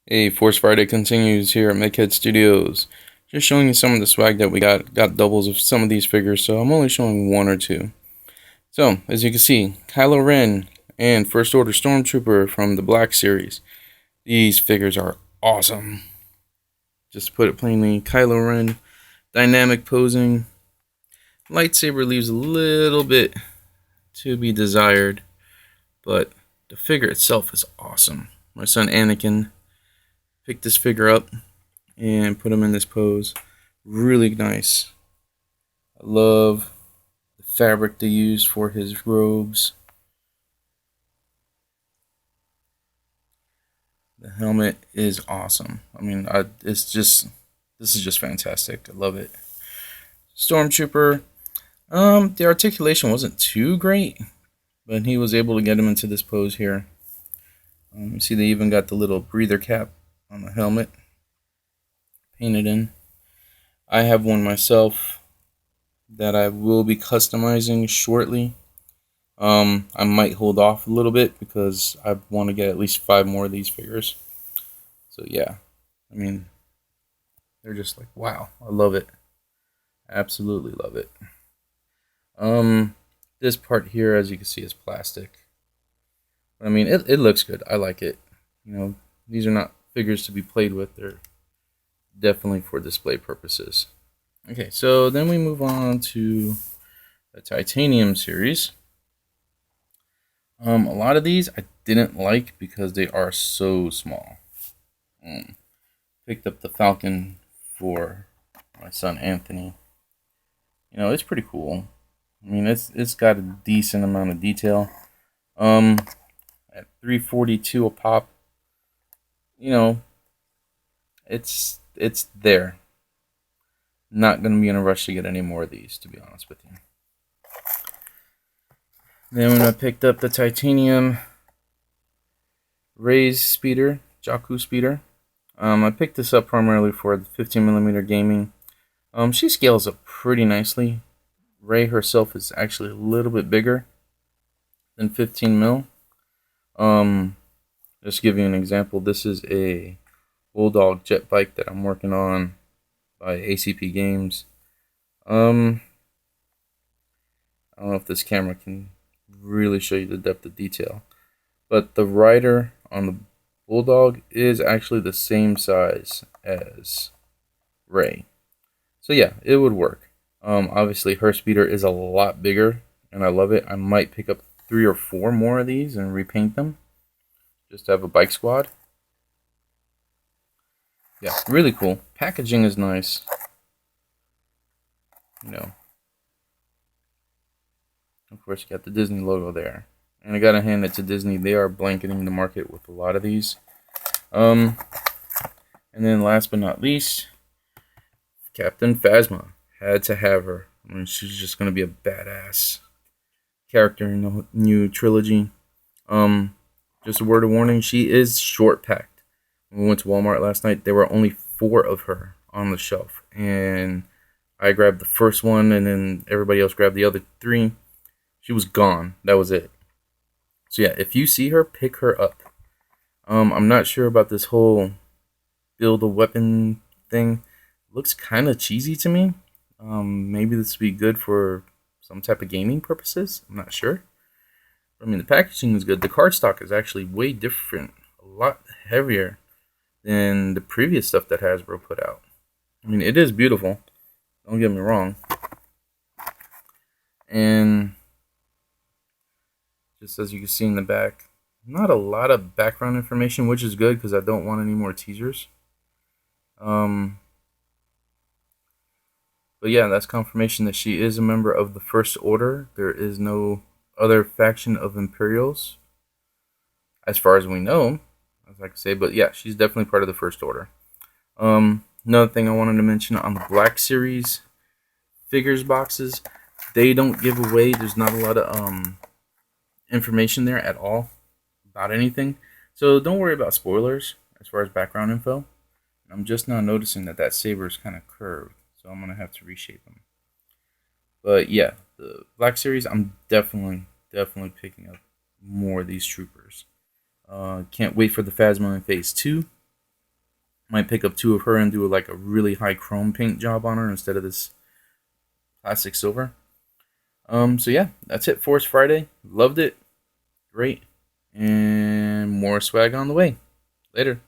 Hey, Force Friday continues here at MechHead Studios. Just showing you some of the swag that we got. Got doubles of some of these figures, so I'm only showing one or two. So, as you can see, Kylo Ren and First Order Stormtrooper from the Black Series. These figures are awesome. Just to put it plainly, Kylo Ren, dynamic posing. Lightsaber leaves a little bit to be desired, but the figure itself is awesome. My son Anakin picked this figure up and put him in this pose. Really nice. I love the fabric they used for his robes. The helmet is awesome. I mean, this is just fantastic. I love it. Stormtrooper. The articulation wasn't too great, but he was able to get him into this pose here. You see, they even got the little breather cap on the helmet painted in. I have one myself that I will be customizing shortly. I might hold off a little bit because I want to get at least 5 more of these figures. So yeah, I mean, they're just like, wow, I love it. Absolutely love it. This part here, as you can see, is plastic. I mean, it looks good. I like it. You know, these are not figures to be played with. They're definitely for display purposes. Okay, so then we move on to the titanium series. A lot of these I didn't like because they are so small. Picked up the Falcon for my son Anthony. You know, it's pretty cool. I mean, it's got a decent amount of detail. At 342 a pop, you know, it's there. Not gonna be in a rush to get any more of these, to be honest with you. Then when I picked up the titanium Rey's speeder, Jakku speeder, I picked this up primarily for the 15mm gaming. She scales up pretty nicely. Rey herself is actually a little bit bigger than 15 mil. Just to give you an example, this is a Bulldog jet bike that I'm working on by ACP Games. I don't know if this camera can really show you the depth of detail, but the rider on the Bulldog is actually the same size as Rey. So yeah, it would work. Obviously her speeder is a lot bigger and I love it. I might pick up 3 or 4 more of these and repaint them just to have a bike squad. Yeah, really cool. Packaging is nice. You know, of course, you got the Disney logo there. And I gotta hand it to Disney. They are blanketing the market with a lot of these. And then last but not least, Captain Phasma. Had to have her. I mean, she's just gonna be a badass character in the new trilogy. Just a word of warning, she is short packed. When we went to Walmart last night, there were only 4 of her on the shelf. And I grabbed the first one, and then everybody else grabbed the other 3. She was gone. That was it. So yeah, if you see her, pick her up. I'm not sure about this whole build a weapon thing. Looks kind of cheesy to me. Maybe this would be good for some type of gaming purposes. I'm not sure. I mean, the packaging is good. The cardstock is actually way different. A lot heavier than the previous stuff that Hasbro put out. I mean, it is beautiful. Don't get me wrong. And just as you can see in the back, not a lot of background information, which is good because I don't want any more teasers. But yeah, that's confirmation that she is a member of the First Order. There is no other faction of Imperials, as far as we know, as I can say. But yeah, she's definitely part of the First Order. Another thing I wanted to mention on the Black Series figures boxes, they don't give away. There's not a lot of information there at all about anything. So don't worry about spoilers as far as background info. I'm just now noticing that that saber is kind of curved, so I'm going to have to reshape them. But yeah, the Black Series, I'm definitely picking up more of these troopers. Can't wait for the Phasma in Phase 2. Might pick up 2 of her and do like a really high chrome paint job on her instead of this plastic silver. So yeah, that's it. Force Friday. Loved it. Great. And more swag on the way. Later.